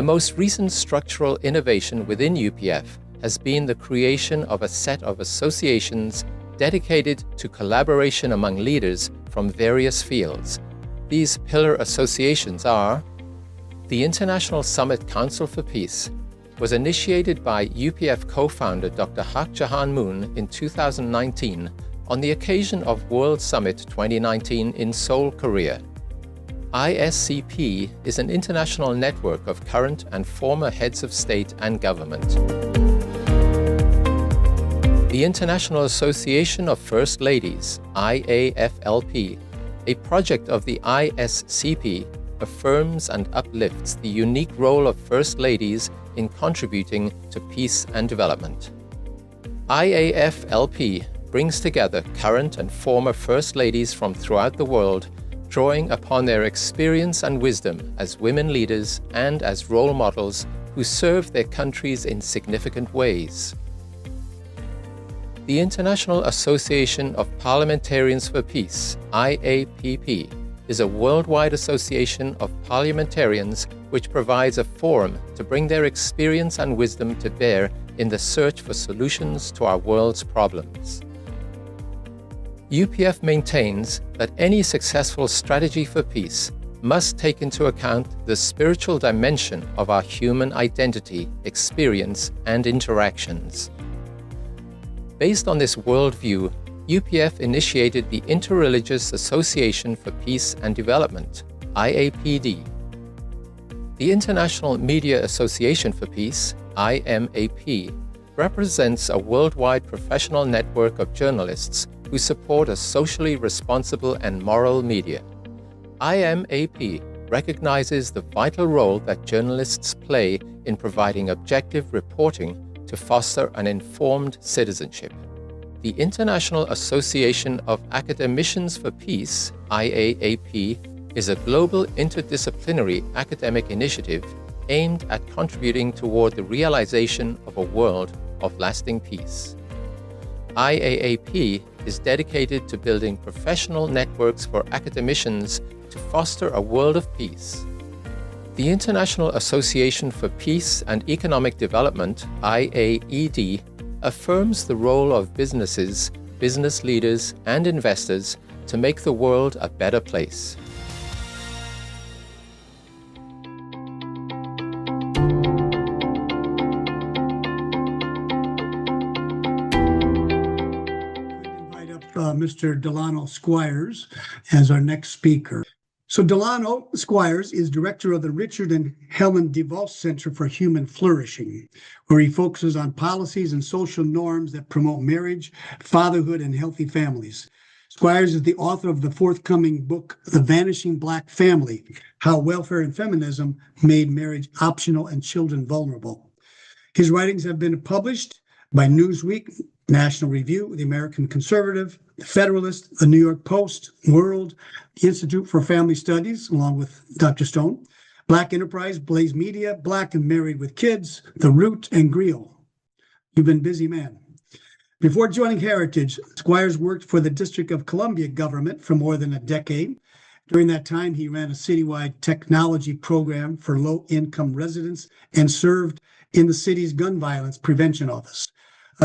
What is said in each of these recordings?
The most recent structural innovation within UPF has been the creation of a set of associations dedicated to collaboration among leaders from various fields. These pillar associations are: the International Summit Council for Peace was initiated by UPF co-founder Dr. Hak Jahan Moon in 2019 on the occasion of World Summit 2019 in Seoul, Korea. ISCP is an international network of current and former heads of state and government. The International Association of First Ladies, IAFLP, a project of the ISCP, affirms and uplifts the unique role of First Ladies in contributing to peace and development. IAFLP brings together current and former First Ladies from throughout the world, drawing upon their experience and wisdom as women leaders and as role models who serve their countries in significant ways. The International Association of Parliamentarians for Peace, IAPP, is a worldwide association of parliamentarians which provides a forum to bring their experience and wisdom to bear in the search for solutions to our world's problems. UPF maintains that any successful strategy for peace must take into account the spiritual dimension of our human identity, experience, and interactions. Based on this worldview, UPF initiated the Interreligious Association for Peace and Development, IAPD. The International Media Association for Peace, IMAP, represents a worldwide professional network of journalists who support a socially responsible and moral media. IMAP recognizes the vital role that journalists play in providing objective reporting to foster an informed citizenship. The International Association of Academicians for Peace, IAAP, is a global interdisciplinary academic initiative aimed at contributing toward the realization of a world of lasting peace. IAAP is dedicated to building professional networks for academicians to foster a world of peace. The International Association for Peace and Economic Development, IAED, affirms the role of businesses, business leaders, and investors to make the world a better place. Mr. Delano Squires as our next speaker. So Delano Squires is director of the Richard and Helen DeVos Center for Human Flourishing, where he focuses on policies and social norms that promote marriage, fatherhood, and healthy families. Squires is the author of the forthcoming book, The Vanishing Black Family: How Welfare and Feminism Made Marriage Optional and Children Vulnerable. His writings have been published by Newsweek, National Review, The American Conservative, The Federalist, The New York Post, World, the Institute for Family Studies, along with Dr. Stone, Black Enterprise, Blaze Media, Black and Married with Kids, The Root, and Griot. You've been a busy man. Before joining Heritage, Squires worked for the District of Columbia government for more than a decade. During that time, he ran a citywide technology program for low-income residents and served in the city's gun violence prevention office.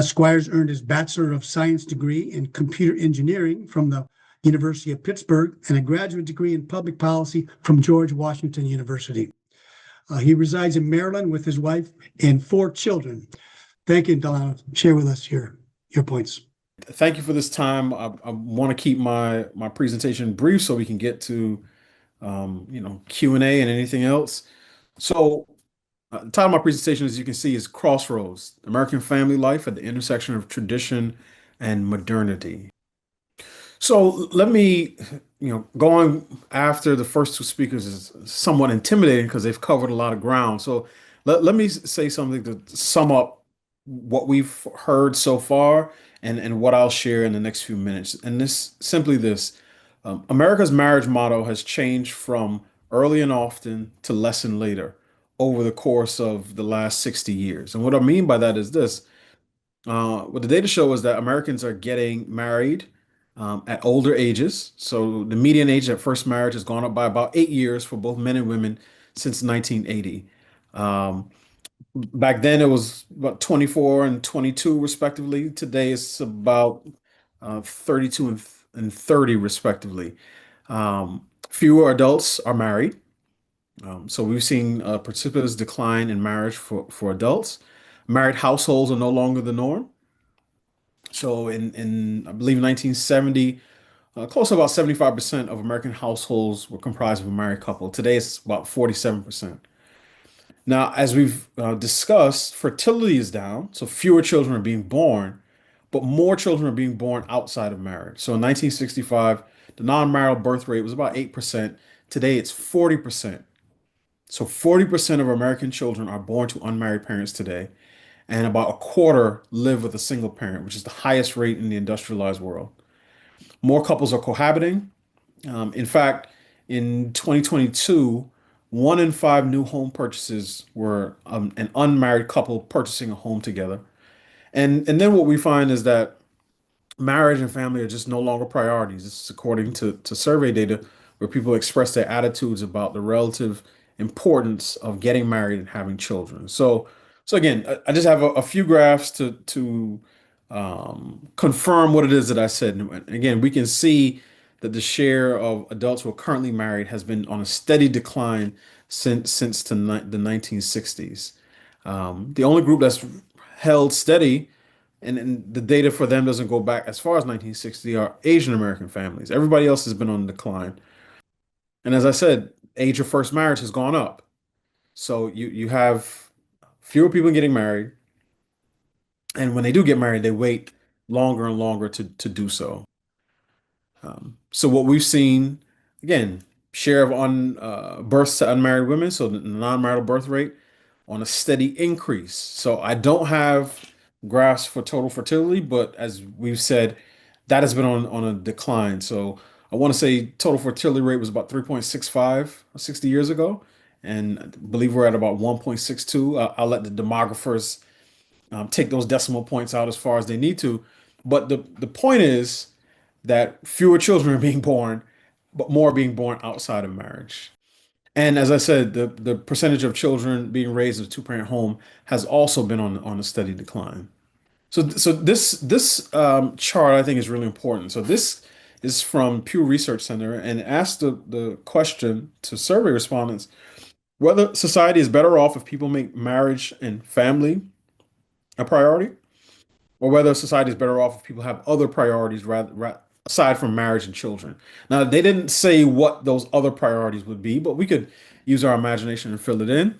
Squires earned his Bachelor of Science degree in computer engineering from the University of Pittsburgh and a graduate degree in public policy from George Washington University. He resides in Maryland with his wife and 4 children. Thank you, Delano. Share with us your points. Thank you for this time. I want to keep my presentation brief so we can get to Q&A and anything else. So the title of my presentation, as you can see, is Crossroads: American Family Life at the Intersection of Tradition and Modernity. So let me, going after the first 2 speakers is somewhat intimidating because they've covered a lot of ground. So let me say something to sum up what we've heard so far and what I'll share in the next few minutes. And simply this, America's marriage model has changed from early and often to less and later over the course of the last 60 years. And what I mean by that is this. What the data show is that Americans are getting married at older ages. So the median age at first marriage has gone up by about 8 years for both men and women since 1980. Um, Back then it was about 24 and 22 respectively. Today it's about 32 and 30 respectively. Fewer adults are married. So we've seen a precipitous decline in marriage for adults. Married households are no longer the norm. So in I believe 1970, close to about 75% of American households were comprised of a married couple. Today it's about 47%. Now, as we've discussed, fertility is down, so fewer children are being born, but more children are being born outside of marriage. So in 1965, the non-marital birth rate was about 8%. Today it's 40%. So 40% of American children are born to unmarried parents today, and about a quarter live with a single parent, which is the highest rate in the industrialized world. More couples are cohabiting. In fact, in 2022, 1 in 5 new home purchases were an unmarried couple purchasing a home together. And then what we find is that marriage and family are just no longer priorities. This is according to survey data where people express their attitudes about the relative importance of getting married and having children. So again, I just have a few graphs to confirm what it is that I said. And again, we can see that the share of adults who are currently married has been on a steady decline since the 1960s. The only group that's held steady and the data for them doesn't go back as far as 1960 are Asian American families. Everybody else has been on decline. And as I said, age of first marriage has gone up. So you have fewer people getting married, and when they do get married, they wait longer and longer to do so. So what we've seen, again, share of births to unmarried women, so the non-marital birth rate on a steady increase. So I don't have graphs for total fertility, but as we've said, that has been on a decline. So I want to say total fertility rate was about 3.65 60 years ago, and I believe we're at about 1.62. I'll let the demographers take those decimal points out as far as they need to. But the point is that fewer children are being born, but more are being born outside of marriage. And as I said, the percentage of children being raised in a two-parent home has also been on a steady decline. So this chart I think is really important. So this is from Pew Research Center and asks the question to survey respondents whether society is better off if people make marriage and family a priority, or whether society is better off if people have other priorities aside from marriage and children. Now, they didn't say what those other priorities would be, but we could use our imagination and fill it in.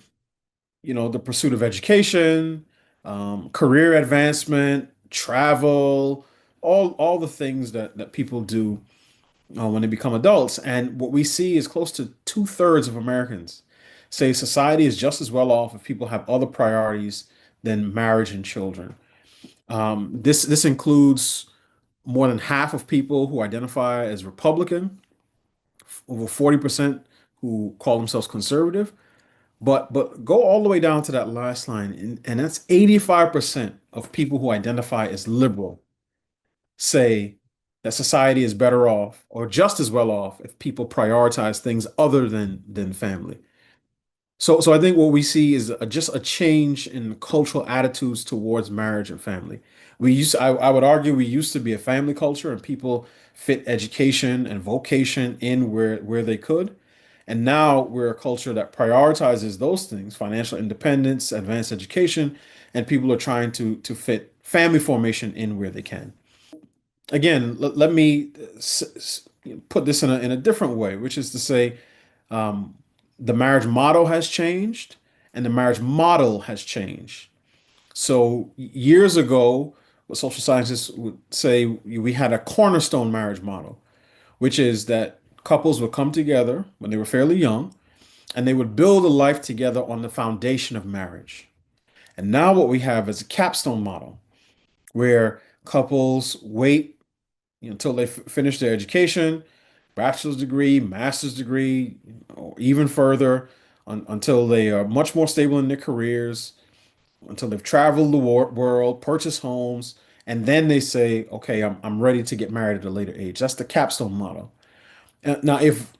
You know, the pursuit of education, career advancement, travel, all the things that people do when they become adults. And what we see is close to 2/3 of Americans say society is just as well off if people have other priorities than marriage and children. This includes more than half of people who identify as Republican, over 40% who call themselves conservative. But go all the way down to that last line, and that's 85% of people who identify as liberal say that society is better off or just as well off if people prioritize things other than family. So I think what we see is just a change in cultural attitudes towards marriage and family. I would argue we used to be a family culture and people fit education and vocation in where they could. And now we're a culture that prioritizes those things, financial independence, advanced education, and people are trying to fit family formation in where they can. Again, let me put this in a different way, which is to say, um, the marriage motto has changed and the marriage model has changed. So years ago, what social scientists would say, we had a cornerstone marriage model, which is that couples would come together when they were fairly young and they would build a life together on the foundation of marriage. And now what we have is a capstone model where couples wait until they finish their education, bachelor's degree, master's degree, or even further, until they are much more stable in their careers, until they've traveled the world, purchased homes, and then they say, okay, I'm ready to get married at a later age. That's the capstone model. Now, if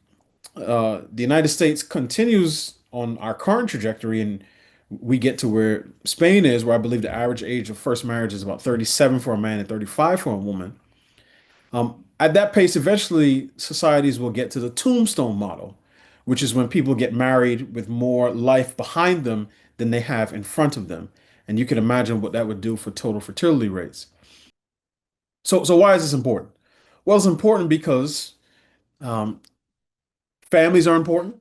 the United States continues on our current trajectory and we get to where Spain is, where I believe the average age of first marriage is about 37 for a man and 35 for a woman. At that pace, eventually societies will get to the tombstone model, which is when people get married with more life behind them than they have in front of them. And you can imagine what that would do for total fertility rates. So why is this important? Well, it's important because um, families are important,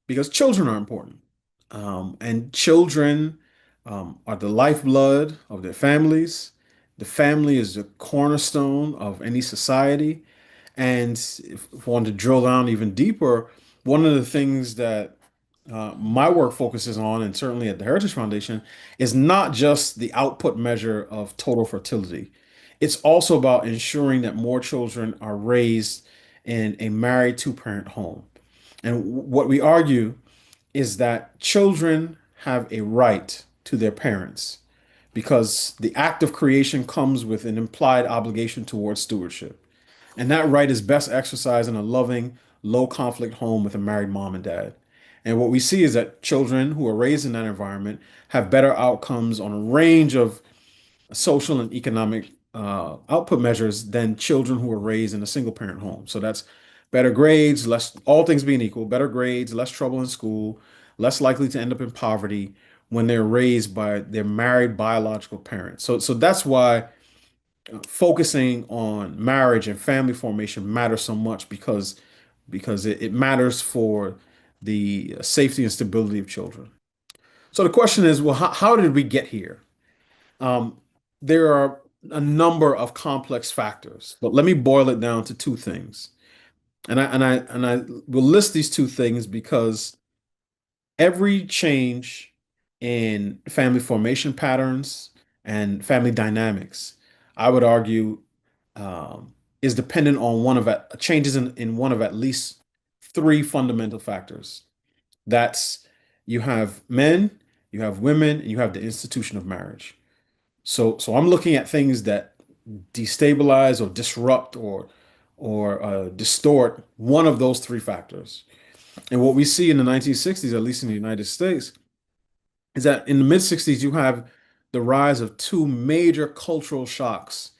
because children are important. And children are the lifeblood of their families. The family is the cornerstone of any society. And if I want to drill down even deeper, one of the things that my work focuses on, and certainly at the Heritage Foundation, is not just the output measure of total fertility. It's also about ensuring that more children are raised in a married two-parent home. And what we argue is that children have a right to their parents because the act of creation comes with an implied obligation towards stewardship. And that right is best exercised in a loving, low conflict home with a married mom and dad. And what we see is that children who are raised in that environment have better outcomes on a range of social and economic output measures than children who are raised in a single parent home. So that's better grades, less, all things being equal, better grades, less trouble in school, less likely to end up in poverty when they're raised by their married biological parents. So that's why focusing on marriage and family formation matters so much because it matters for the safety and stability of children. So the question is, well, how did we get here? Um, there are a number of complex factors, but let me boil it down to two things. And I will list these two things because every change in family formation patterns and family dynamics, I would argue, is dependent on changes in one of at least three fundamental factors. That's you have men, you have women, and you have the institution of marriage. So I'm looking at things that destabilize or disrupt or distort one of those three factors. And what we see in the 1960s, at least in the United States, is that in the mid 60s, you have the rise of two major cultural shocks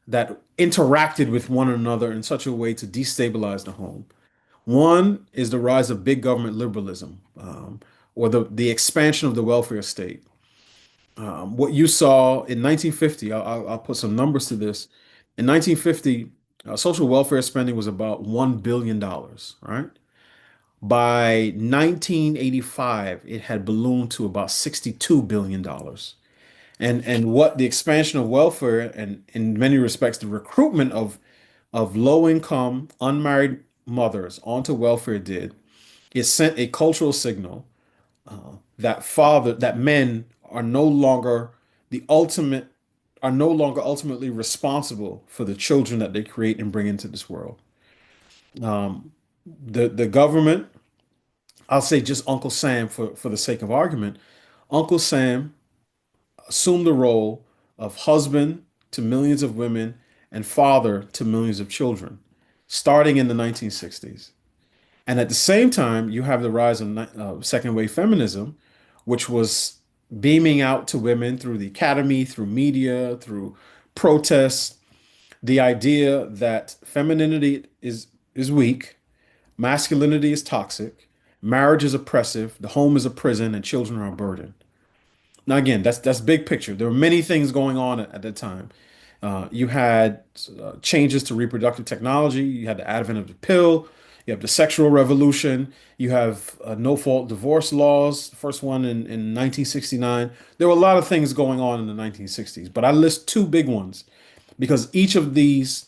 that interacted with one another in such a way to destabilize the home. One is the rise of big government liberalism, or the expansion of the welfare state. What you saw in 1950, I'll put some numbers to this. In 1950, social welfare spending was about $1 billion, dollars, right? By 1985, it had ballooned to about $62 billion. Dollars. And what the expansion of welfare and in many respects the recruitment of low income unmarried mothers onto welfare did, it sent a cultural signal that men are no longer the ultimate are no longer ultimately responsible for the children that they create and bring into this world. Um, the government, I'll say just Uncle Sam for the sake of argument, Uncle Sam assumed the role of husband to millions of women and father to millions of children, starting in the 1960s. And at the same time, you have the rise of second wave feminism, which was beaming out to women through the academy, through media, through protests, the idea that femininity is weak, masculinity is toxic, marriage is oppressive, the home is a prison, and children are a burden. Now, again, that's big picture. There were many things going on at that time. You had changes to reproductive technology. You had the advent of the pill. You have the sexual revolution. You have no-fault divorce laws, the first one in 1969. There were a lot of things going on in the 1960s, but I list two big ones because each of these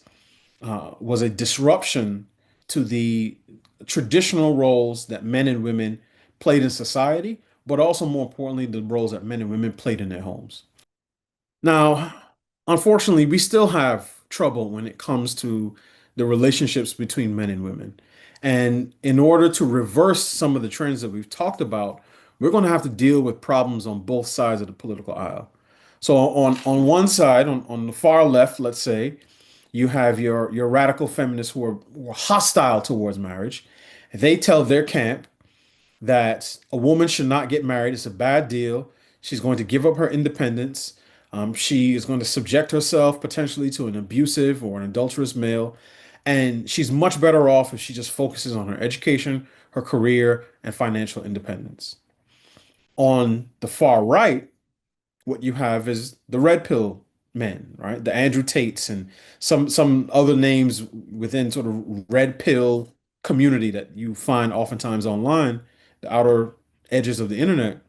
was a disruption to the traditional roles that men and women played in society, but also more importantly, the roles that men and women played in their homes. Now, unfortunately, we still have trouble when it comes to the relationships between men and women. And in order to reverse some of the trends that we've talked about, we're going to have to deal with problems on both sides of the political aisle. So on one side, on the far left, let's say, you have your radical feminists who are hostile towards marriage. They tell their camp that a woman should not get married. It's a bad deal. She's going to give up her independence. She is going to subject herself potentially to an abusive or an adulterous male. And she's much better off if she just focuses on her education, her career, and financial independence. On the far right, what you have is the red pill men, right? The Andrew Tates and some other names within sort of red pill community that you find oftentimes online, the outer edges of the internet,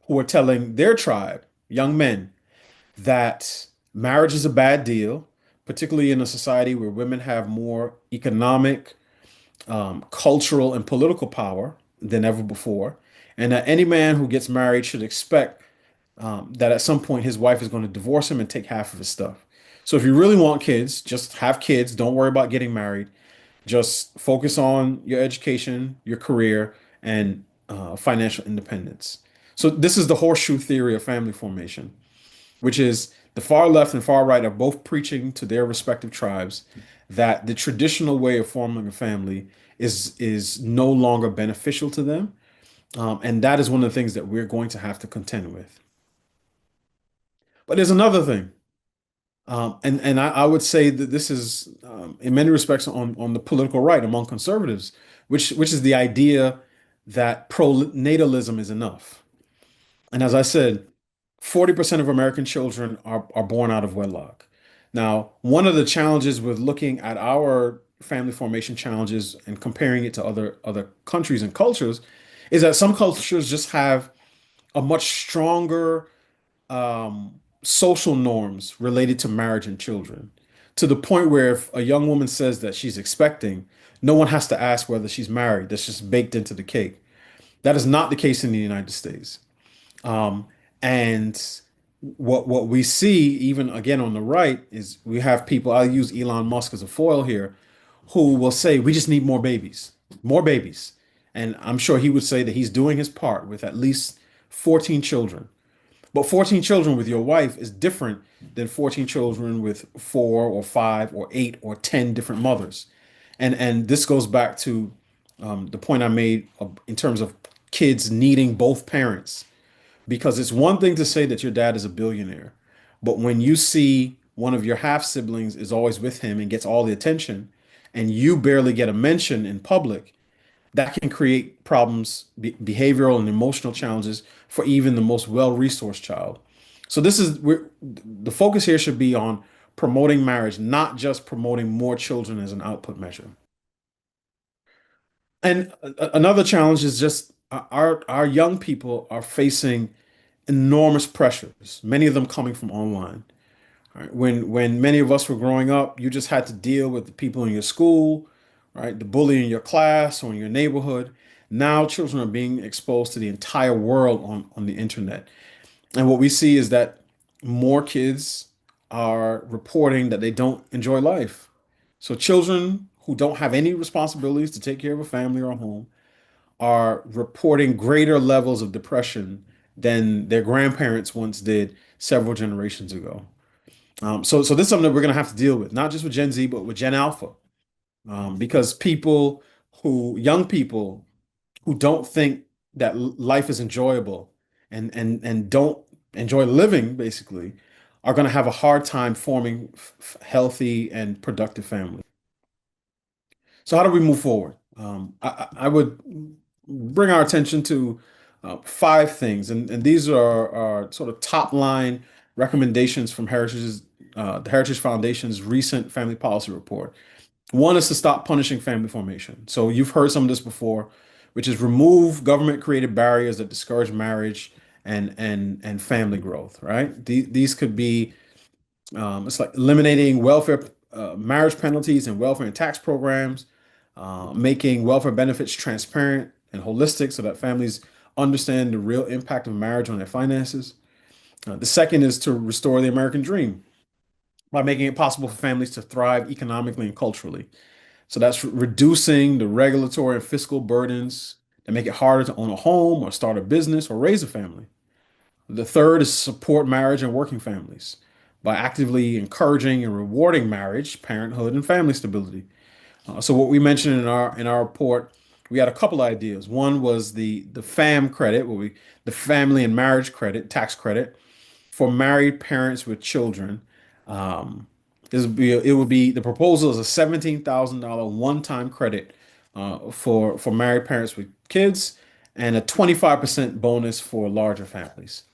who are telling their tribe, young men, that marriage is a bad deal, particularly in a society where women have more economic, cultural, and political power than ever before, and that any man who gets married should expect that at some point his wife is going to divorce him and take half of his stuff. So if you really want kids, just have kids. Don't worry about getting married. Just focus on your education, your career, and financial independence. So this is the horseshoe theory of family formation, which is the far left and far right are both preaching to their respective tribes that the traditional way of forming a family is no longer beneficial to them. And that is one of the things that we're going to have to contend with. But there's another thing. And I would say that this is, in many respects, on the political right among conservatives, which is the idea that pronatalism is enough. And as I said, 40% of American children are born out of wedlock. Now, one of the challenges with looking at our family formation challenges and comparing it to other countries and cultures is that some cultures just have a much stronger social norms related to marriage and children, to the point where if a young woman says that she's expecting, no one has to ask whether she's married. That's just baked into the cake. That is not the case in the United States. Um, and what we see, even again on the right, is we have people, I'll use Elon Musk as a foil here, who will say, we just need more babies, more babies. And I'm sure he would say that he's doing his part with at least 14 children. But 14 children with your wife is different than 14 children with 4 or 5 or 8 or 10 different mothers. And this goes back to the point I made in terms of kids needing both parents. Because it's one thing to say that your dad is a billionaire, but when you see one of your half siblings is always with him and gets all the attention, and you barely get a mention in public, that can create problems, behavioral and emotional challenges for even the most well-resourced child. So the focus here should be on promoting marriage, not just promoting more children as an output measure. And another challenge is just our young people are facing enormous pressures, many of them coming from online. Right? When many of us were growing up, you just had to deal with the people in your school, right? The bully in your class or in your neighborhood. Now children are being exposed to the entire world on the internet. And what we see is that more kids are reporting that they don't enjoy life. So children who don't have any responsibilities to take care of a family or a home are reporting greater levels of depression than their grandparents once did several generations ago. So this is something that we're going to have to deal with, not just with Gen Z, but with Gen Alpha, because young people who don't think that life is enjoyable and don't enjoy living, basically, are going to have a hard time forming healthy and productive families. So how do we move forward? I would bring our attention to 5 things, and these are sort of top line recommendations from the Heritage Foundation's recent family policy report. One is to stop punishing family formation. So you've heard some of this before, which is remove government created barriers that discourage marriage and family growth, right? These could be it's like eliminating welfare marriage penalties and welfare and tax programs, making welfare benefits transparent and holistic so that families understand the real impact of marriage on their finances. The second is to restore the American dream by making it possible for families to thrive economically and culturally. So that's reducing the regulatory and fiscal burdens that make it harder to own a home or start a business or raise a family. The third is support marriage and working families by actively encouraging and rewarding marriage, parenthood, and family stability. So what we mentioned in our report we had a couple ideas. One was the FAM credit, the family and marriage credit, tax credit for married parents with children. Um, it would be the proposal is a $17,000 one-time credit for married parents with kids and a 25% bonus for larger families.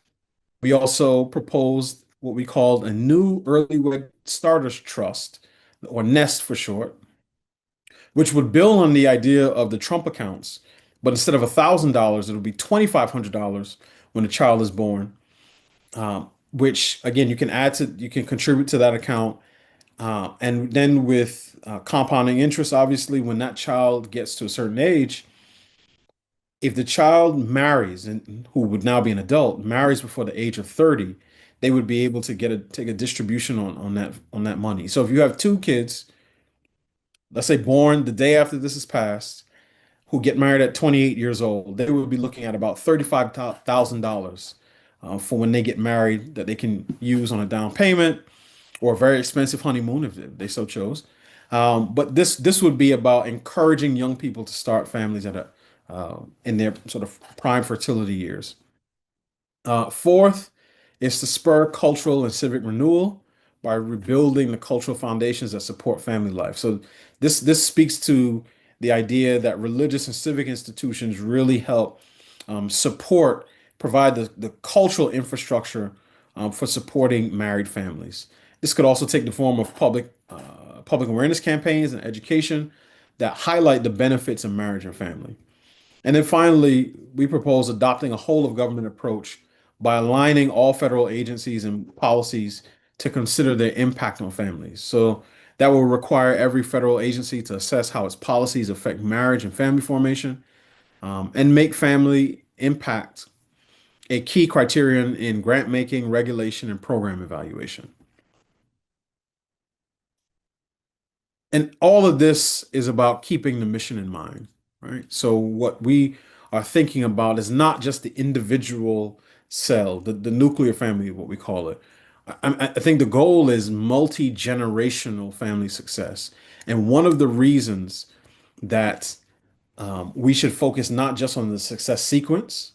We also proposed what we called a new early wed starters trust, or NEST for short, which would build on the idea of the Trump accounts, but instead of $1,000, it'll be $2,500 when a child is born. Which again you can contribute to that account, and then with compounding interest, obviously, when that child gets to a certain age, if the child marries and who would now be an adult marries before the age of 30, they would be able to take a distribution on that money. So if you have two kids, let's say born the day after this is passed, who get married at 28 years old, they would be looking at about $35,000 for when they get married that they can use on a down payment or a very expensive honeymoon if they so chose. But this would be about encouraging young people to start families in their sort of prime fertility years. Fourth is to spur cultural and civic renewal by rebuilding the cultural foundations that support family life. So this speaks to the idea that religious and civic institutions really help provide the cultural infrastructure for supporting married families. This could also take the form of public awareness campaigns and education that highlight the benefits of marriage and family. And then finally, we propose adopting a whole of government approach by aligning all federal agencies and policies to consider their impact on families. So that will require every federal agency to assess how its policies affect marriage and family formation, and make family impact a key criterion in grant making, regulation, and program evaluation. And all of this is about keeping the mission in mind, right? So what we are thinking about is not just the individual cell, the nuclear family, what we call it. I think the goal is multi-generational family success. And one of the reasons that we should focus not just on the success sequence,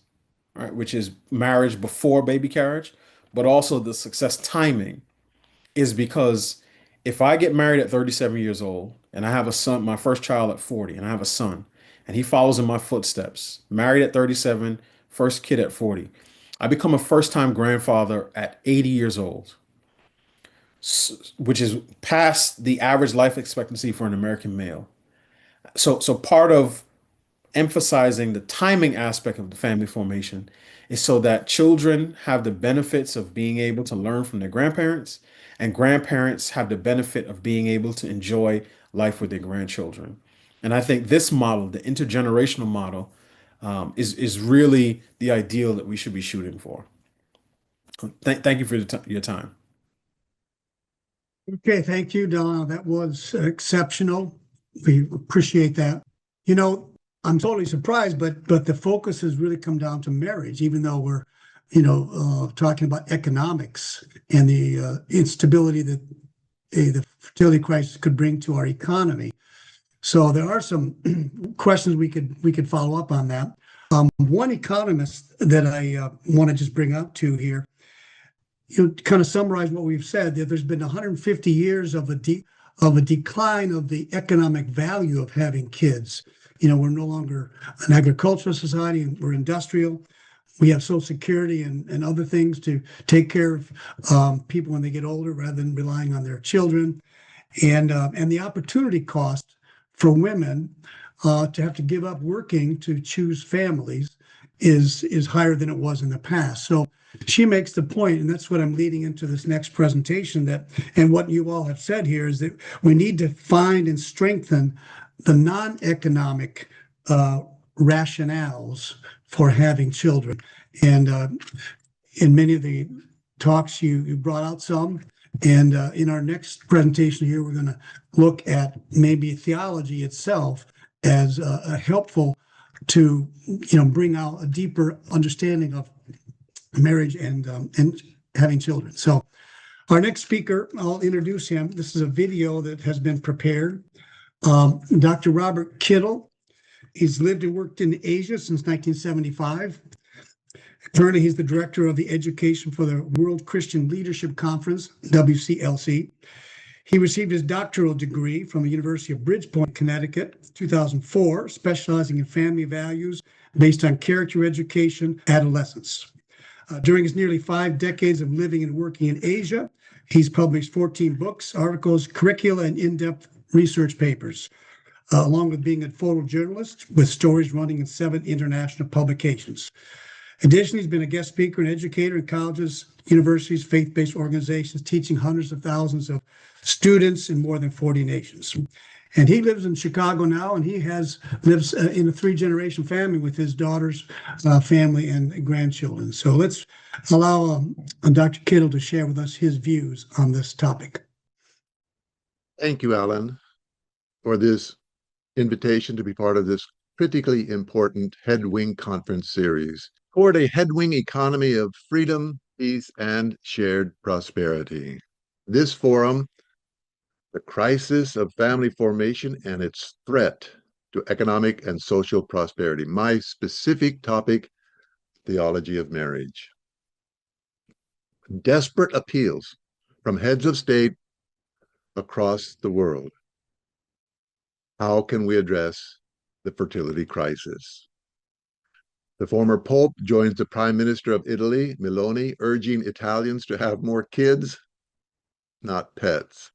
right, which is marriage before baby carriage, but also the success timing, is because if I get married at 37 years old and I have a son, my first child at 40, and I have a son, and he follows in my footsteps, married at 37, first kid at 40, I become a first-time grandfather at 80 years old, which is past the average life expectancy for an American male. So part of emphasizing the timing aspect of the family formation is so that children have the benefits of being able to learn from their grandparents, and grandparents have the benefit of being able to enjoy life with their grandchildren. And I think this model, the intergenerational model, is really the ideal that we should be shooting for. Thank you for your time. Okay, thank you, Delano. That was exceptional. We appreciate that. You know, I'm totally surprised, but the focus has really come down to marriage, even though we're, talking about economics and the instability that the fertility crisis could bring to our economy. So there are some questions we could follow up on that. One economist that I want to just bring up to here, kind of summarize what we've said, that there's been 150 years of a decline of the economic value of having kids. We're no longer an agricultural society, we're industrial. We have Social Security and other things to take care of people when they get older rather than relying on their children. And the opportunity cost for women to have to give up working to choose families is higher than it was in the past. So she makes the point, and that's what I'm leading into this next presentation, and what you all have said here, is that we need to find and strengthen the non-economic rationales for having children. And in many of the talks, you brought out some. And in our next presentation here, we're going to look at maybe theology itself as helpful to bring out a deeper understanding of marriage and having children. So our next speaker, I'll introduce him. This is a video that has been prepared. Dr. Robert Kittel He's lived and worked in Asia since 1975. Currently, he's the director of the education for the World Christian Leadership Conference, WCLC. He received his doctoral degree from the University of Bridgeport, Connecticut, 2004, specializing in family values based on character education, adolescence. During his nearly 5 decades of living and working in Asia, he's published 14 books, articles, curricula, and in-depth research papers, along with being a photojournalist with stories running in 7 international publications. Additionally, he's been a guest speaker and educator in colleges, universities, faith-based organizations, teaching hundreds of thousands of students in more than 40 nations. And he lives in Chicago now, and he lives in a 3-generation family with his daughter's family and grandchildren. So let's allow Dr. Kittel to share with us his views on this topic. Thank you, Alan, for this invitation to be part of this critically important Headwing Conference series toward a headwing economy of freedom, peace, and shared prosperity. This forum, the crisis of family formation and its threat to economic and social prosperity. My specific topic, theology of marriage. Desperate appeals from heads of state across the world. How can we address the fertility crisis? The former Pope joins the Prime Minister of Italy, Meloni, urging Italians to have more kids, not pets.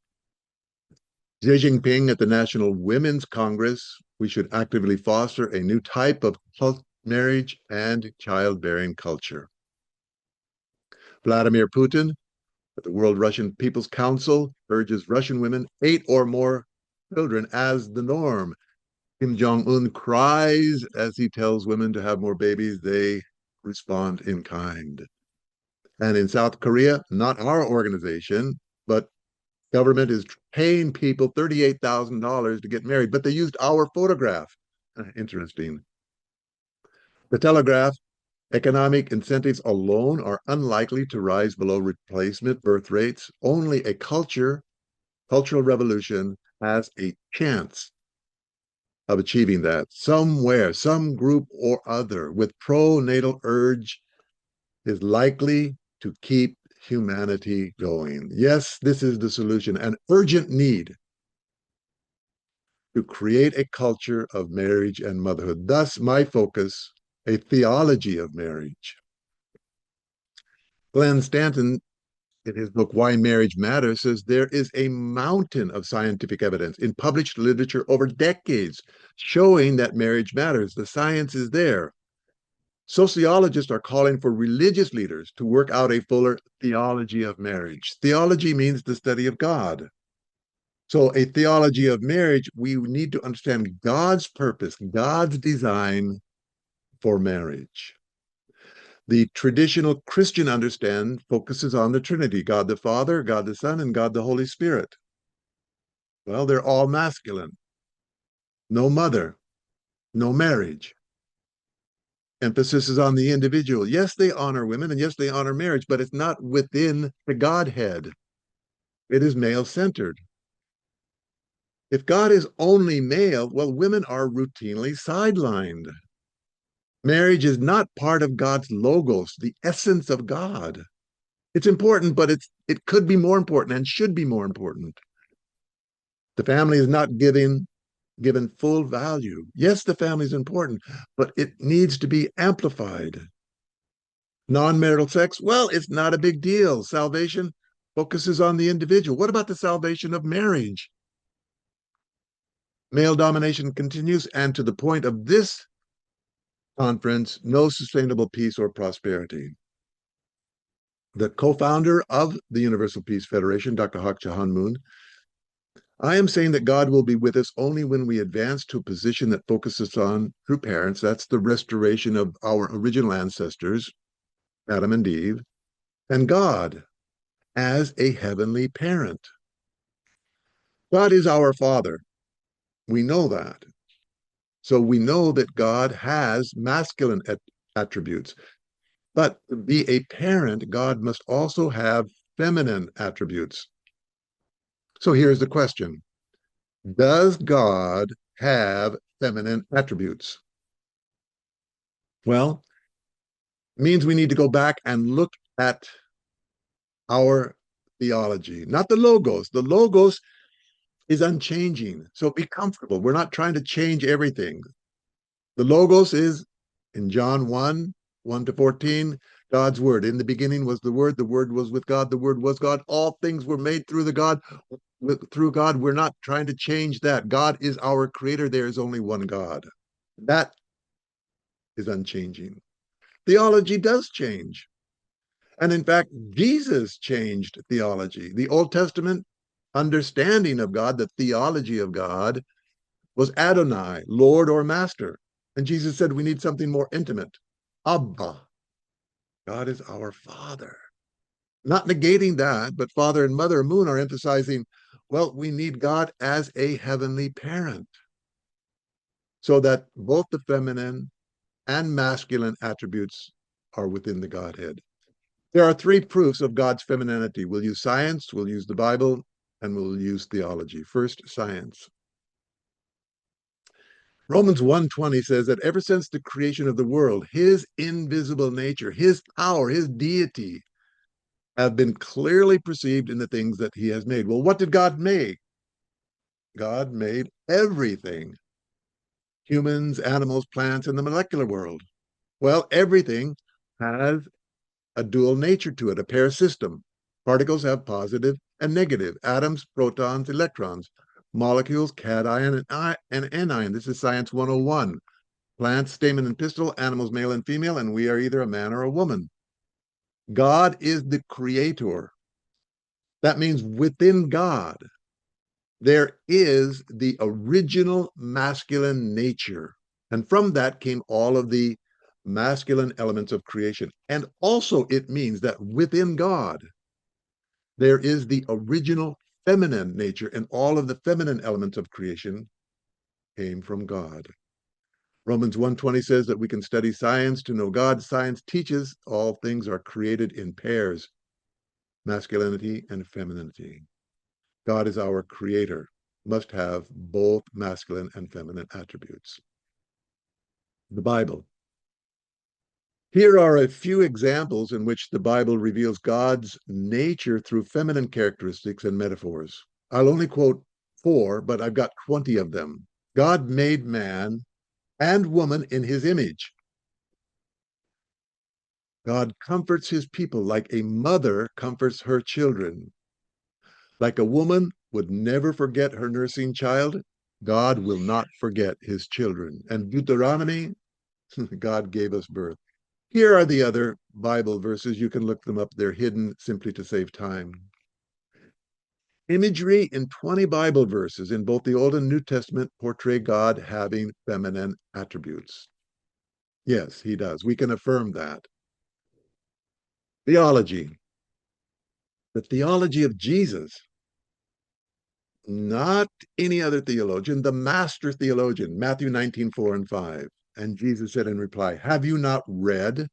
Xi Jinping at the National Women's Congress, we should actively foster a new type of marriage and childbearing culture. Vladimir Putin at the World Russian People's Council urges Russian women 8 or more children as the norm. Kim Jong-un cries as he tells women to have more babies. They respond in kind. And in South Korea, not our organization, but government is paying people $38,000 to get married, but they used our photograph. Interesting. The Telegraph, economic incentives alone are unlikely to rise below replacement birth rates. Only a cultural revolution has a chance of achieving that. Somewhere, some group or other with pro-natal urge is likely to keep humanity going. Yes, this is the solution, an urgent need to create a culture of marriage and motherhood. Thus, my focus, a theology of marriage. Glenn Stanton, in his book, Why Marriage Matters, says there is a mountain of scientific evidence in published literature over decades showing that marriage matters. The science is there. Sociologists are calling for religious leaders to work out a fuller theology of marriage. Theology means the study of God. So a theology of marriage, we need to understand God's purpose, God's design for marriage. The traditional Christian understand focuses on the Trinity, God the Father, God the Son, and God the Holy Spirit. Well, they're all masculine. No mother, no marriage. Emphasis is on the individual. Yes, they honor women, and yes, they honor marriage, but it's not within the Godhead. It is male-centered. If God is only male, well, women are routinely sidelined. Marriage is not part of God's logos, the essence of God. It's important, but it could be more important and should be more important. The family is not given full value. Yes, the family is important, but it needs to be amplified. Non-marital sex, well, it's not a big deal. Salvation focuses on the individual. What about the salvation of marriage? Male domination continues, and to the point of this conference, no sustainable peace or prosperity. The co-founder of the Universal Peace Federation, Dr. Hak Jahan Moon, I am saying that God will be with us only when we advance to a position that focuses on true parents. That's the restoration of our original ancestors, Adam and Eve, and God as a heavenly parent. God is our Father. We know that. So we know that God has masculine attributes. But to be a parent, God must also have feminine attributes. So here's the question. Does God have feminine attributes? Well, means we need to go back and look at our theology, not the logos. The logos is unchanging. So be comfortable. We're not trying to change everything. The logos is in John 1 to 14, God's word. In the beginning was the word was with God, the word was God. All things were made through through God. We're not trying to change that. God is our creator. There is only one God. That is unchanging. Theology does change. And in fact, Jesus changed theology. The Old Testament understanding of God, the theology of God, was Adonai, Lord or Master. And Jesus said we need something more intimate. Abba. God is our Father. Not negating that, but Father and Mother Moon are emphasizing, well, we need God as a heavenly parent. So that both the feminine and masculine attributes are within the Godhead. There are three proofs of God's femininity. We'll use science, we'll use the Bible, and we'll use theology. First, science. Romans 1:20 says that ever since the creation of the world, his invisible nature, his power, his deity have been clearly perceived in the things that he has made. Well, what did God make? God made everything. Humans, animals, plants, and the molecular world. Well, everything has a dual nature to it, a pair system. Particles have positive and negative. Atoms, protons, electrons. Molecules, cation and anion. This is Science 101. Plants, stamen and pistil. Animals, male and female. And we are either a man or a woman. God is the creator. That means within God, there is the original masculine nature. And from that came all of the masculine elements of creation. And also it means that within God, there is the original feminine nature, and all of the feminine elements of creation came from God. Romans 1:20 says that we can study science to know God. Science teaches all things are created in pairs, masculinity and femininity. God is our creator, must have both masculine and feminine attributes. The Bible. Here are a few examples in which the Bible reveals God's nature through feminine characteristics and metaphors. I'll only quote 4, but I've got 20 of them. God made man and woman in his image. God comforts his people like a mother comforts her children. Like a woman would never forget her nursing child, God will not forget his children. And Deuteronomy, God gave us birth. Here are the other Bible verses. You can look them up. They're hidden simply to save time. Imagery in 20 Bible verses in both the Old and New Testament portray God having feminine attributes. Yes, he does. We can affirm that. Theology. The theology of Jesus, not any other theologian, the master theologian, Matthew 19:4 and 5. And Jesus said in reply, have you not read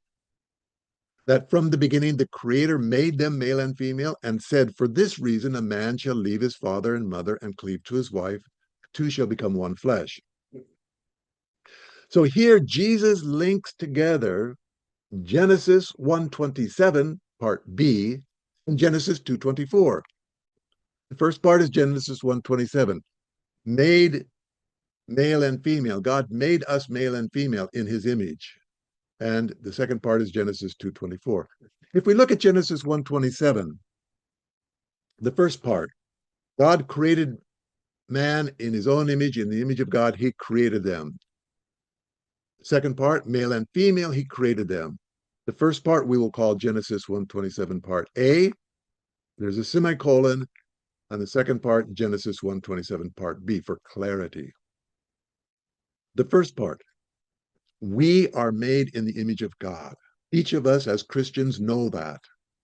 that from the beginning the Creator made them male and female and said, for this reason a man shall leave his father and mother and cleave to his wife, two shall become one flesh. So here Jesus links together Genesis 1:27, part B, and Genesis 2:24. The first part is Genesis 1:27, made male and female. God made us male and female in his image. And the second part is Genesis 2:24. If we look at Genesis 1:27, the first part, God created man in his own image, in the image of God, he created them. Second part, male and female, he created them. The first part we will call Genesis 1:27 part A. There's a semicolon, and the second part, Genesis 1:27 part B, for clarity. The first part, we are made in the image of God. Each of us as Christians know that.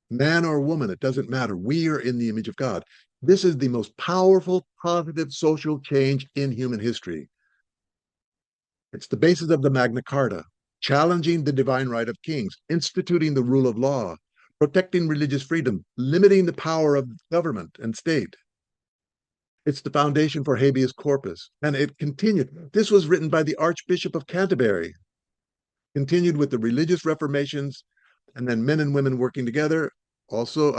Man or woman, it doesn't matter. We are in the image of God. This is the most powerful, positive social change in human history. It's the basis of the Magna Carta, challenging the divine right of kings, instituting the rule of law, protecting religious freedom, limiting the power of government and state. It's the foundation for habeas corpus. And it continued. This was written by the Archbishop of Canterbury, continued with the religious reformations, and then men and women working together, also,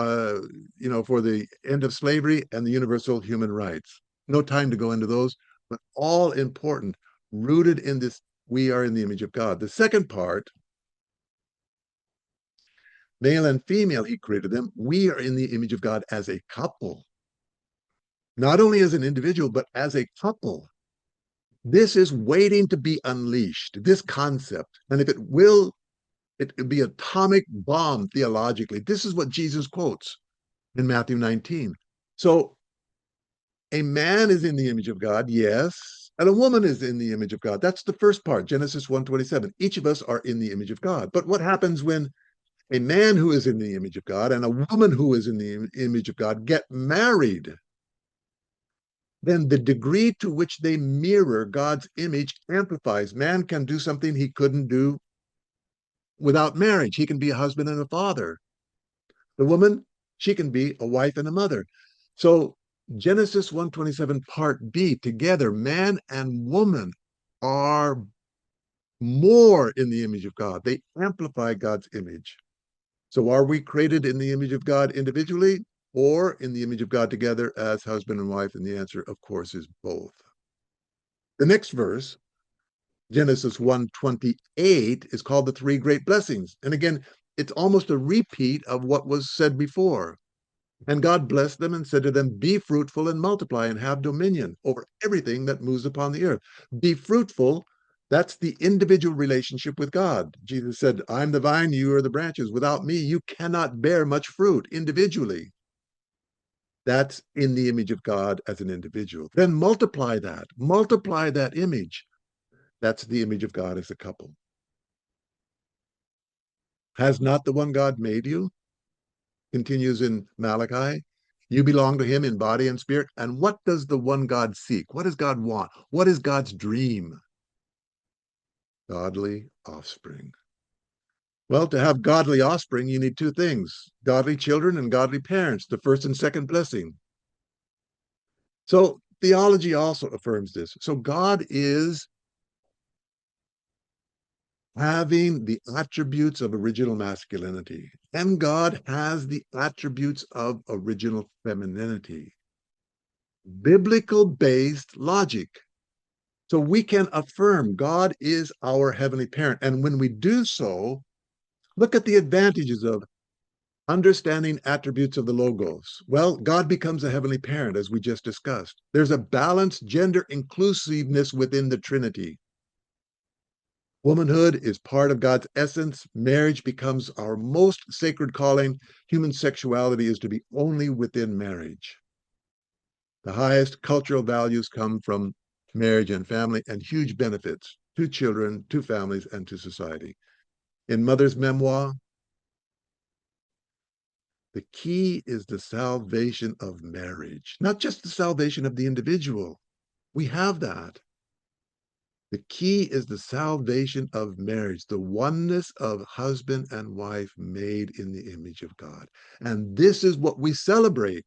for the end of slavery and the universal human rights. No time to go into those, but all important, rooted in this, we are in the image of God. The second part, male and female, he created them. We are in the image of God as a couple. Not only as an individual, but as a couple. This is waiting to be unleashed, this concept. And if it will, it would be atomic bomb theologically. This is what Jesus quotes in Matthew 19. So a man is in the image of God, yes, and a woman is in the image of God. That's the first part, Genesis 1:27. Each of us are in the image of God. But what happens when a man who is in the image of God and a woman who is in the image of God get married? Then the degree to which they mirror God's image amplifies. Man can do something he couldn't do without marriage. He can be a husband and a father. The woman, she can be a wife and a mother. So Genesis 1:27 part B, together, man and woman are more in the image of God. They amplify God's image. So are we created in the image of God individually or in the image of God together as husband and wife? And the answer, of course, is both. The next verse, Genesis 1:28, is called the three great blessings. And again, it's almost a repeat of what was said before. And God blessed them and said to them, be fruitful and multiply and have dominion over everything that moves upon the earth. Be fruitful. That's the individual relationship with God. Jesus said, I'm the vine, you are the branches. Without me, you cannot bear much fruit individually. That's in the image of God as an individual. Then multiply that image. That's the image of God as a couple. Has not the one God made you? Continues in Malachi. You belong to him in body and spirit. And what does the one God seek? What does God want? What is God's dream? Godly offspring. Well, to have godly offspring, you need two things, godly children and godly parents, the first and second blessing. So theology also affirms this. So God is having the attributes of original masculinity, and God has the attributes of original femininity. Biblical-based logic. So we can affirm God is our heavenly parent. And when we do so, look at the advantages of understanding attributes of the Logos. Well, God becomes a heavenly parent, as we just discussed. There's a balanced gender inclusiveness within the Trinity. Womanhood is part of God's essence. Marriage becomes our most sacred calling. Human sexuality is to be only within marriage. The highest cultural values come from marriage and family, and huge benefits to children, to families, and to society. In Mother's memoir, the key is the salvation of marriage, not just the salvation of the individual. We have that. The key is the salvation of marriage, the oneness of husband and wife made in the image of God. And this is what we celebrate.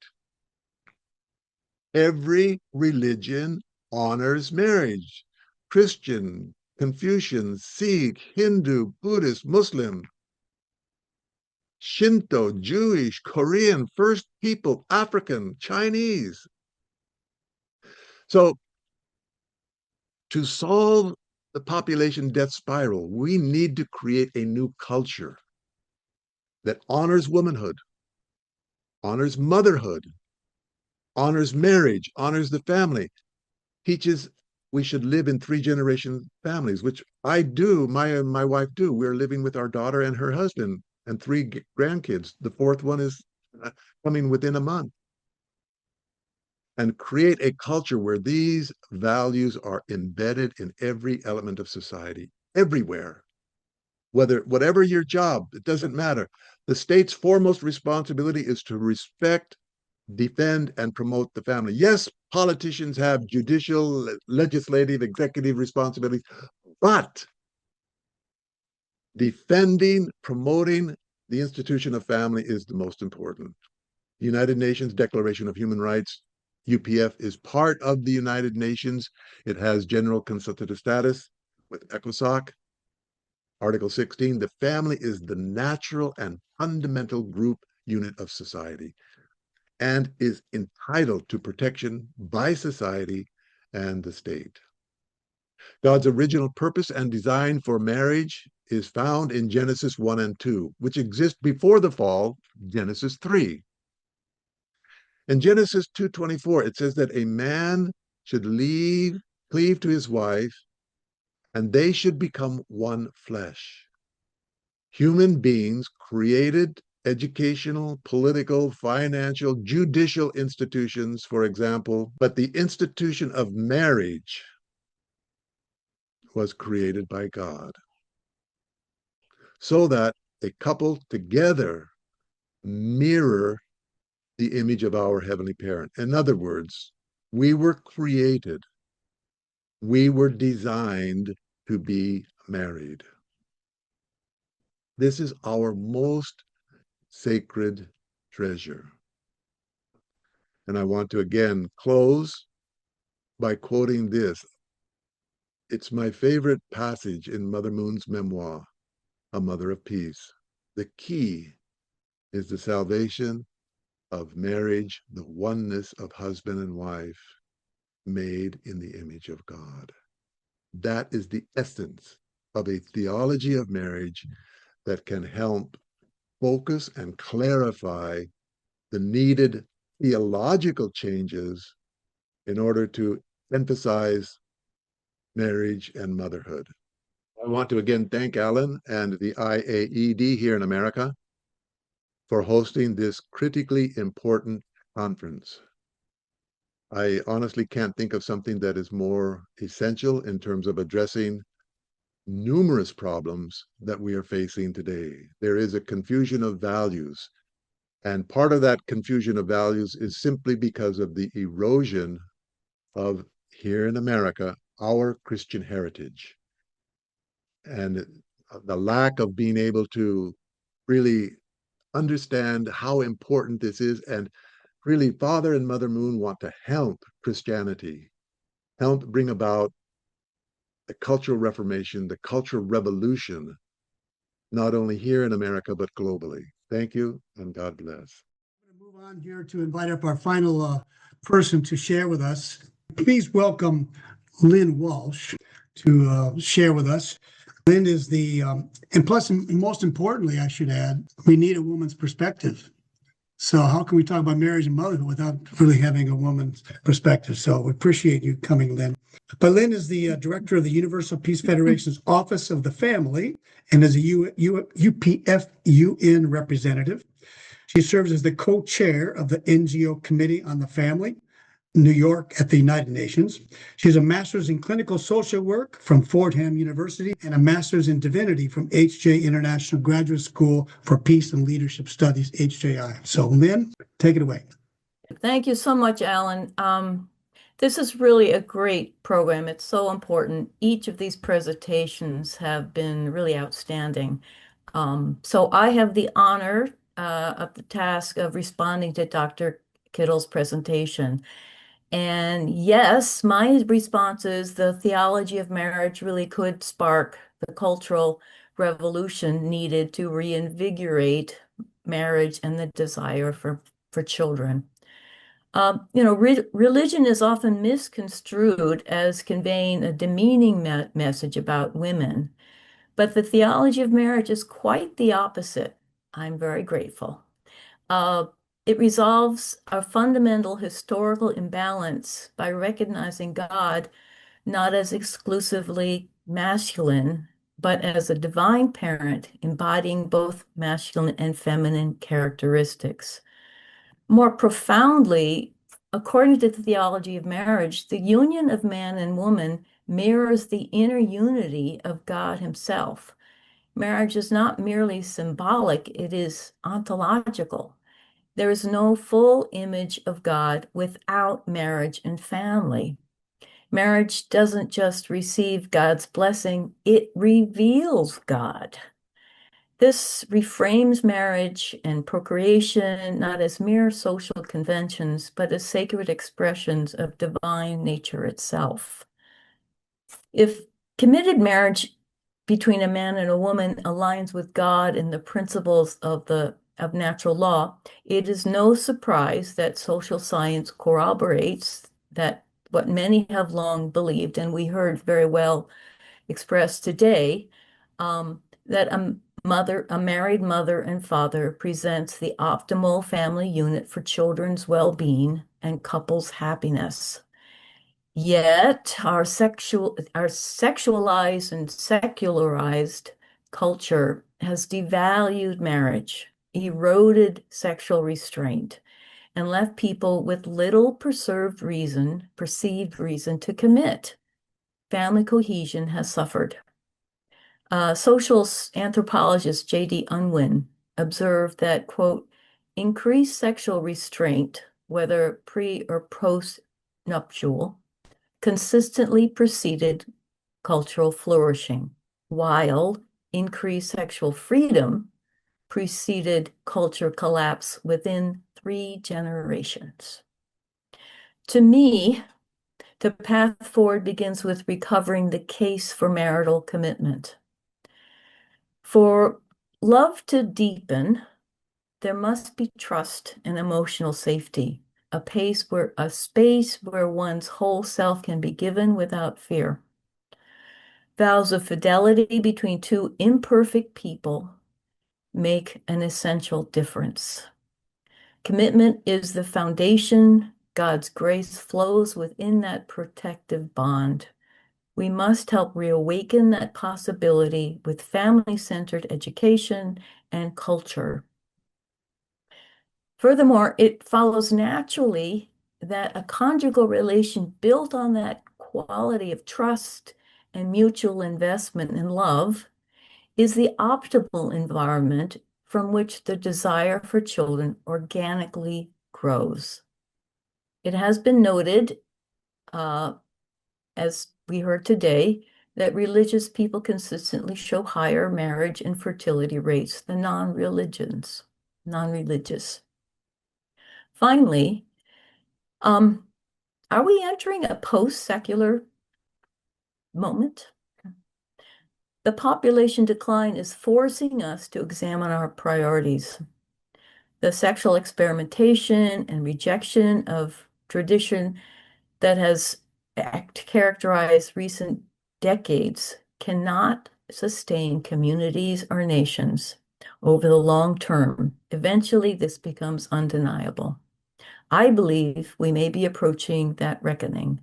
Every religion honors marriage. Christian, Confucian, Sikh, Hindu, Buddhist, Muslim, Shinto, Jewish, Korean, First People, African, Chinese. So to solve the population death spiral, we need to create a new culture that honors womanhood, honors motherhood, honors marriage, honors the family, teaches we should live in 3-generation families, which I do, my wife do. We're living with our daughter and her husband and 3 grandkids. The 4th one is coming within a month. And create a culture where these values are embedded in every element of society, everywhere. Whatever your job, it doesn't matter. The state's foremost responsibility is to respect, defend, and promote the family. Yes, politicians have judicial, legislative, executive responsibilities, but defending, promoting the institution of family is the most important. The United Nations Declaration of Human Rights UPF is part of the United Nations. It has general consultative status with ECOSOC. Article 16, the family is the natural and fundamental group unit of society and is entitled to protection by society and the state. God's original purpose and design for marriage is found in Genesis 1 and 2, which exist before the fall, Genesis 3. In Genesis 2:24, it says that a man should cleave to his wife, and they should become one flesh. Human beings created educational, political, financial, judicial institutions, for example, but the institution of marriage was created by God so that a couple together mirror the image of our heavenly parent. In other words, we were created, we were designed to be married. This is our most sacred treasure. And I want to again close by quoting this. It's my favorite passage in Mother Moon's memoir, A Mother of Peace. The key is the salvation of marriage, the oneness of husband and wife made in the image of God. That is the essence of a theology of marriage that can help focus and clarify the needed theological changes in order to emphasize marriage and motherhood. I want to again thank Alan and the IAED here in America for hosting this critically important conference. I honestly can't think of something that is more essential in terms of addressing numerous problems that we are facing today. There is a confusion of values, and part of that confusion of values is simply because of the erosion of, here in America, our Christian heritage and the lack of being able to really understand how important this is. And really, Father and Mother Moon want to help Christianity, help bring about the cultural reformation, the cultural revolution, not only here in America, but globally. Thank you, and God bless. I'm going to move on here to invite up our final person to share with us. Please welcome Lynn Walsh to share with us. Lynn is and plus, most importantly, I should add, we need a woman's perspective. So how can we talk about marriage and motherhood without really having a woman's perspective? So we appreciate you coming, Lynn. But Lynn is the director of the Universal Peace Federation's Office of the Family and is a UPF UN representative. She serves as the co-chair of the NGO Committee on the Family, New York at the United Nations. She has a master's in clinical social work from Fordham University and a master's in divinity from HJ International Graduate School for Peace and Leadership Studies, HJI. So Lynn, take it away. Thank you so much, Alan. This is really a great program. It's so important. Each of these presentations have been really outstanding. So I have the honor of the task of responding to Dr. Kittel's presentation. And yes, my response is the theology of marriage really could spark the cultural revolution needed to reinvigorate marriage and the desire for children. Religion is often misconstrued as conveying a demeaning message about women, but the theology of marriage is quite the opposite. I'm very grateful. It resolves a fundamental historical imbalance by recognizing God not as exclusively masculine, but as a divine parent embodying both masculine and feminine characteristics. More profoundly, according to the theology of marriage, the union of man and woman mirrors the inner unity of God himself. Marriage is not merely symbolic, it is ontological. There is no full image of God without marriage and family. Marriage doesn't just receive God's blessing, it reveals God. This reframes marriage and procreation not as mere social conventions, but as sacred expressions of divine nature itself. If committed marriage between a man and a woman aligns with God and the principles of natural law, it is no surprise that social science corroborates that what many have long believed, and we heard very well expressed today, that a married mother and father presents the optimal family unit for children's well-being and couples' happiness. Yet our sexualized and secularized culture has devalued marriage, eroded sexual restraint, and left people with little perceived reason to commit. Family cohesion has suffered. Social anthropologist J.D. Unwin observed that, quote, increased sexual restraint, whether pre or post-nuptial, consistently preceded cultural flourishing, while increased sexual freedom preceded culture collapse within 3 generations. To me, the path forward begins with recovering the case for marital commitment. For love to deepen, there must be trust and emotional safety, a space where one's whole self can be given without fear. Vows of fidelity between 2 imperfect people make an essential difference. Commitment is the foundation. God's grace flows within that protective bond. We must help reawaken that possibility with family-centered education and culture. Furthermore, it follows naturally that a conjugal relation built on that quality of trust and mutual investment in love is the optimal environment from which the desire for children organically grows. It has been noted, as we heard today, that religious people consistently show higher marriage and fertility rates than non-religious. Finally, are we entering a post-secular moment? The population decline is forcing us to examine our priorities. The sexual experimentation and rejection of tradition that has characterized recent decades cannot sustain communities or nations over the long term. Eventually, this becomes undeniable. I believe we may be approaching that reckoning,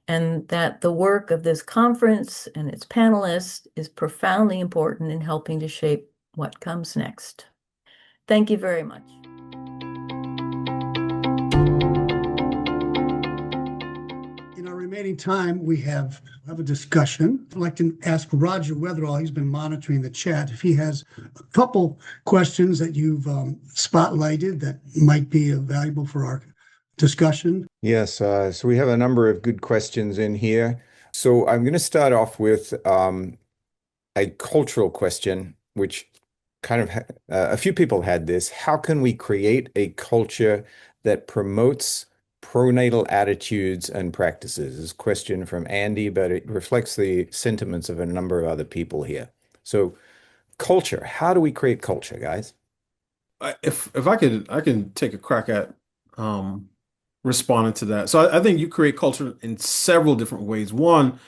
and that the work of this conference and its panelists is profoundly important in helping to shape what comes next. Thank you very much. In our remaining time, we have a discussion. I'd like to ask Roger Weatherall, he's been monitoring the chat, if he has a couple questions that you've spotlighted that might be valuable for our discussion. Yes, so we have a number of good questions in here. So I'm going to start off with a cultural question, which kind of a few people had this. How can we create a culture that promotes pronatal attitudes and practices? This is a question from Andy, but it reflects the sentiments of a number of other people here. So culture, how do we create culture, guys? If I can take a crack at responding to that. So I think you create culture in several different ways. One,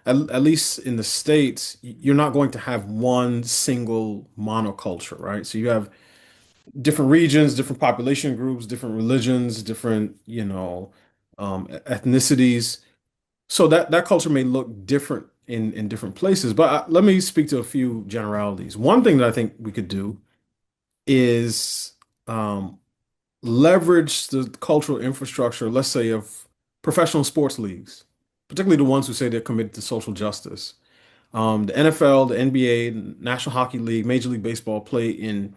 at least in the States, you're not going to have one single monoculture, right? So you have different regions, different population groups, different religions, different, ethnicities. So that culture may look different in different places. But let me speak to a few generalities. One thing that I think we could do is leverage the cultural infrastructure, let's say, of professional sports leagues, particularly the ones who say they're committed to social justice. The NFL, the NBA, the National Hockey League, Major League Baseball play in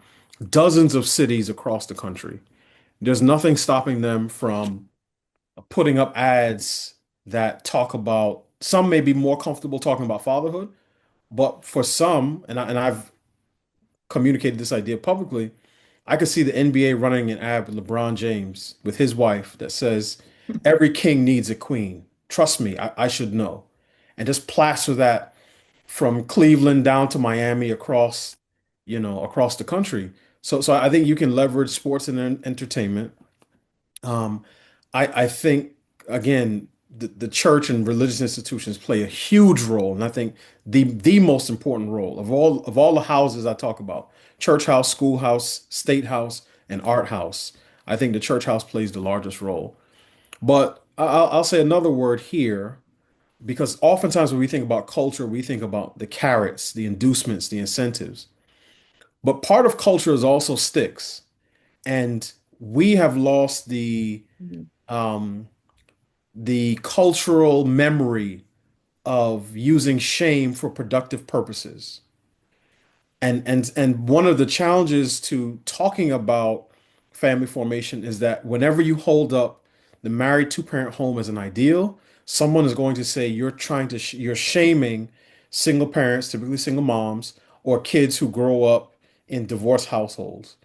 dozens of cities across the country. There's nothing stopping them from putting up ads that talk about, some may be more comfortable talking about fatherhood, but for some, and I've communicated this idea publicly, I could see the NBA running an ad with LeBron James with his wife that says, "Every king needs a queen. Trust me, I should know." And just plaster that from Cleveland down to Miami across, across the country. So I think you can leverage sports and entertainment. Um, I think again, the church and religious institutions play a huge role, and I think the most important role of all the houses I talk about, church house, schoolhouse, state house, and art house. I think the church house plays the largest role. But I'll say another word here because oftentimes when we think about culture, we think about the carrots, the inducements, the incentives. But part of culture is also sticks, and we have lost um, the cultural memory of using shame for productive purposes. And one of the challenges to talking about family formation is that whenever you hold up the married two-parent home as an ideal, someone is going to say you're shaming single parents, typically single moms, or kids who grow up in divorced households.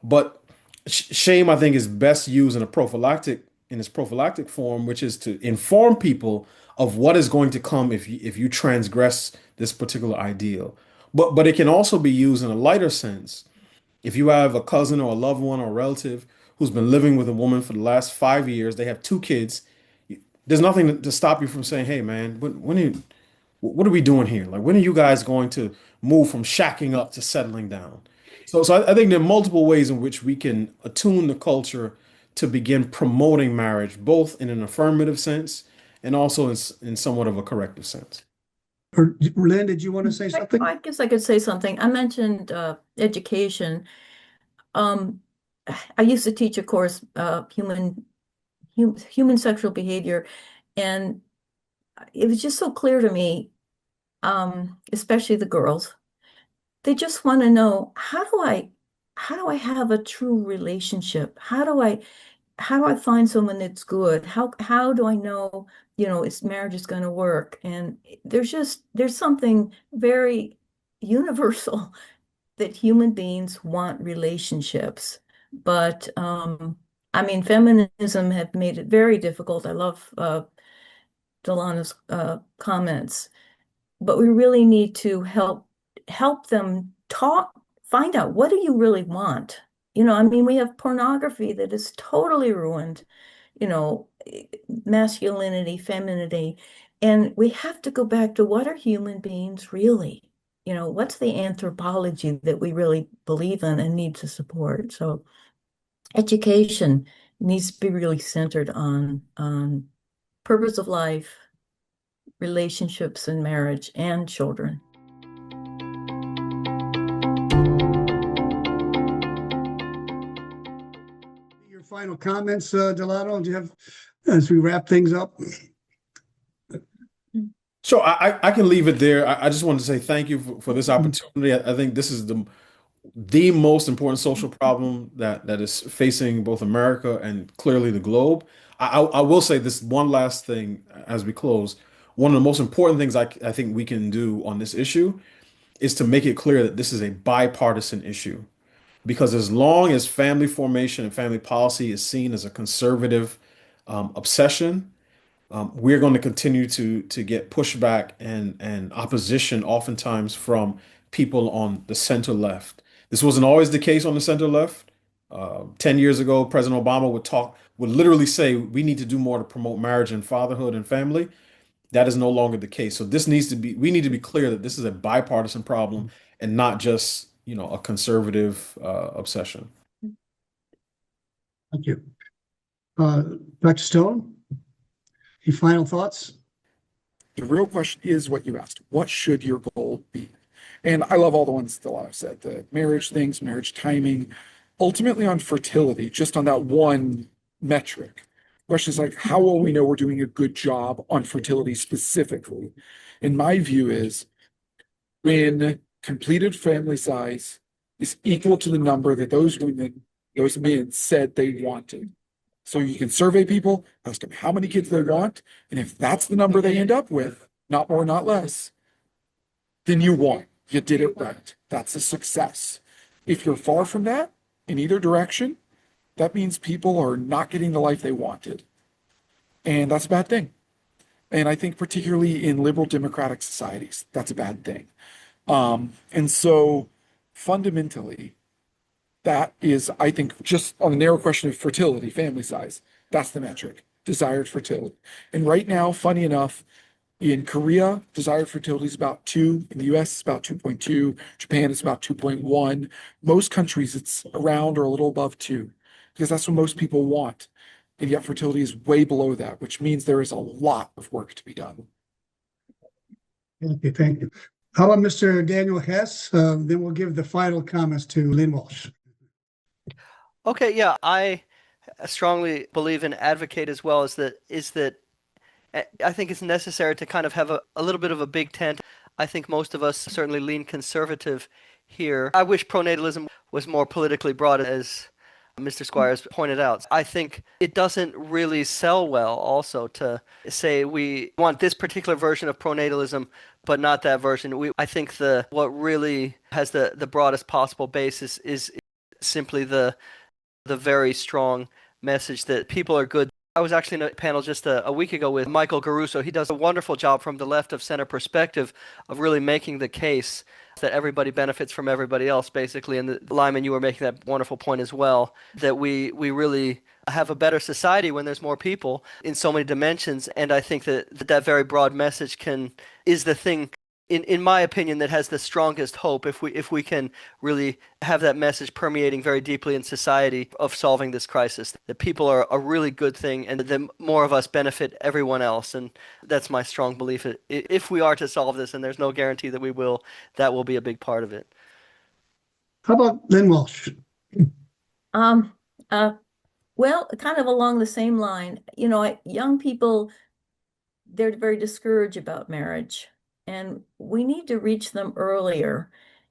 But shame, I think, is best used in its prophylactic form, which is to inform people of what is going to come if you transgress this particular ideal. But it can also be used in a lighter sense. If you have a cousin or a loved one or a relative who's been living with a woman for the last 5 years, they have two kids. There's nothing to stop you from saying, "Hey, man, what are we doing here? Like, when are you guys going to move from shacking up to settling down?" So I think there are multiple ways in which we can attune the culture to begin promoting marriage, both in an affirmative sense and also in somewhat of a corrective sense. Or Lynn, did you want to say something? I guess I could say something. I mentioned education. I used to teach a course, human sexual behavior, and it was just so clear to me, especially the girls, they just want to know, how do I have a true relationship? How do I find someone that's good? How do I know, marriage is going to work? And there's something very universal that human beings want relationships. But I mean, feminism have made it very difficult. I love Delano's comments, but we really need to help them find out, what do you really want? I mean, we have pornography that is totally ruined, masculinity, femininity, and we have to go back to, what are human beings really? What's the anthropology that we really believe in and need to support? So education needs to be really centered on purpose of life, relationships and marriage, and children. Your final comments, Delano, do you have, as we wrap things up? So I can leave it there. I just wanted to say thank you for this opportunity. I think this is the most important social problem that is facing both America and clearly the globe. I will say this one last thing as we close. One of the most important things I think we can do on this issue is to make it clear that this is a bipartisan issue. Because as long as family formation and family policy is seen as a conservative obsession, we're going to continue to get pushback and opposition, oftentimes from people on the center left. This wasn't always the case on the center left. 10 years ago, President Obama would literally say, we need to do more to promote marriage and fatherhood and family. That is no longer the case. So we need to be clear that this is a bipartisan problem and not just, a conservative obsession. Thank you. Dr. Stone, any final thoughts? The real question is what you asked. What should your goal be? And I love all the ones Delano said, the marriage things, marriage timing, ultimately on fertility, just on that one metric. Question is like, how will we know we're doing a good job on fertility specifically? And my view is, when completed family size is equal to the number that those men said they wanted. So you can survey people, ask them how many kids they want, and if that's the number they end up with, not more, not less, then you won. you did it right. That's a success. If you're far from that in either direction, that means people are not getting the life they wanted. And that's a bad thing. And I think particularly in liberal democratic societies, that's a bad thing. And so fundamentally, that is, I think, just on the narrow question of fertility, family size, that's the metric, desired fertility. And right now, funny enough, in Korea, desired fertility is about 2. In the US, it's about 2.2. Japan, it's about 2.1. Most countries, it's around or a little above 2, because that's what most people want. And yet fertility is way below that, which means there is a lot of work to be done. Okay, thank you. How about Mr. Daniel Hess? Then we'll give the final comments to Lynn Walsh. Okay, yeah, I strongly believe and advocate as well is that I think it's necessary to kind of have a little bit of a big tent. I think most of us certainly lean conservative here. I wish pronatalism was more politically broad, as Mr. Squires pointed out. I think it doesn't really sell well also to say we want this particular version of pronatalism, but not that version. I think what really has the broadest possible basis is simply the very strong message that people are good. I was actually in a panel just a week ago with Michael Garuso. He does a wonderful job from the left of center perspective of really making the case that everybody benefits from everybody else, basically. And Lyman, you were making that wonderful point as well, that we really have a better society when there's more people in so many dimensions. And I think that very broad message is the thing, in my opinion, that has the strongest hope if we can really have that message permeating very deeply in society of solving this crisis. That people are a really good thing, and that more of us benefit everyone else. And that's my strong belief. If we are to solve this, and there's no guarantee that we will, that will be a big part of it. How about Lynn Walsh? Well, kind of along the same line, young people, they're very discouraged about marriage. And we need to reach them earlier.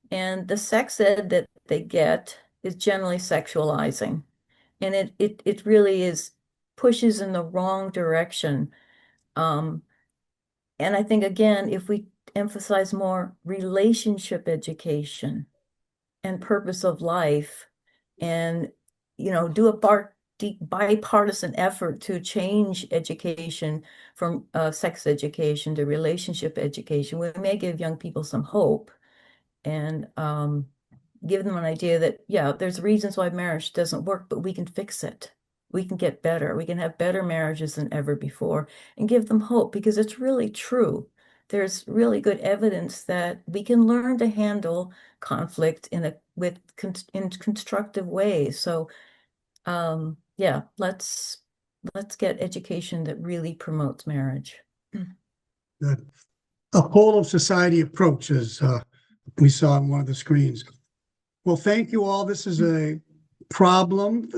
And the sex ed that they get is generally sexualizing. And it really pushes in the wrong direction. And I think, again, if we emphasize more relationship education and purpose of life and, do a bipartisan effort to change education from sex education to relationship education, we may give young people some hope and give them an idea that, yeah, there's reasons why marriage doesn't work, but we can fix it. We can get better. We can have better marriages than ever before, and give them hope, because it's really true. There's really good evidence that we can learn to handle conflict in constructive ways. So yeah, let's get education that really promotes marriage. A whole of society approach, as we saw on one of the screens. Well, thank you all. This is a problem.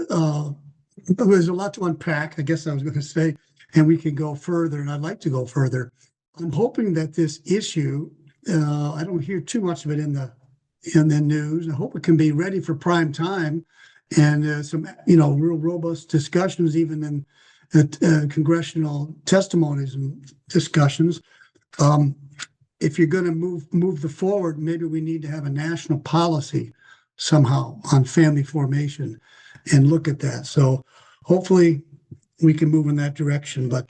There's a lot to unpack, I guess I was going to say, and we can go further, and I'd like to go further. I'm hoping that this issue, I don't hear too much of it in the news. I hope it can be ready for prime time. And some, real robust discussions, even in congressional testimonies and discussions. If you're going to move the forward, maybe we need to have a national policy somehow on family formation and look at that. So hopefully we can move in that direction. But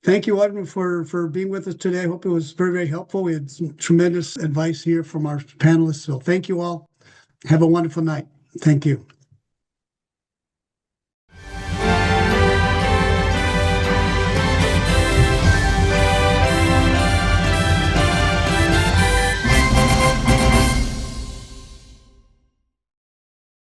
thank you, everyone, for being with us today. I hope it was very, very helpful. We had some tremendous advice here from our panelists. So thank you all. Have a wonderful night. Thank you.